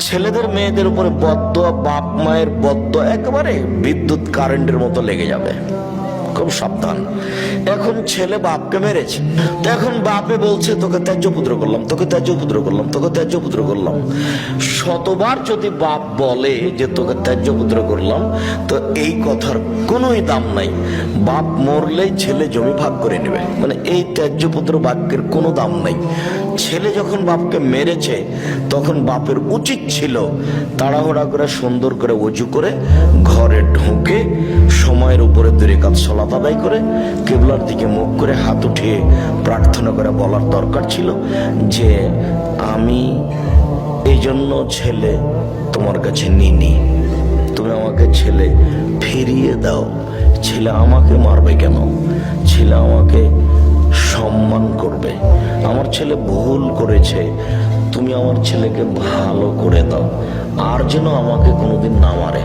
ছেলেদের মেয়েদের উপরে বদ্দোয়া, বাপ মায়ের বদ্দোয়া একেবারে বিদ্যুৎ কারেন্টের মতো লেগে যাবে। খুব সাবধান। এখন ছেলে বাপকে মেরেছে, তো এখন বাপে বলছে তোকে ত্যায্য পুত্র করলাম, তোকে ত্যায্য পুত্র করলাম, তোকে ত্যায্য পুত্র করলাম। শতবার যদি বাপ বলে যে তোকে ত্যায্য পুত্র করলাম, তো এই কথার কোনোই দাম নাই। বাপ মরলেই ছেলে জমি ভাগ করে নেবে, মানে এই ত্যায্য পুত্র বাক্যের কোনো দাম নাই। ছেলে যখন বাপকে মেরেছে তখন বাপের উচিত ছিল তাড়াহুড়া করে সুন্দর করে ওযু করে ঘরে ঢুকে সময়ের উপরে 2 রাকাত সালাত আদায় করে কিবলার দিকে মুখ করে হাত উঠিয়ে প্রার্থনা করে বলার দরকার ছিল যে আমি এই জন্য ছেলে তোমার কাছে নিনি, তুমি আমাকে ছেলে ফিরিয়ে দাও। ছেলে আমাকে মারবে কেন? ছেলে আমাকে সম্মান করবে। আমার ছেলে ভুল করেছে, তুমি আমার ছেলেকে ভালো করে দাও, আর যেন আমাকে কোনোদিন না মারে।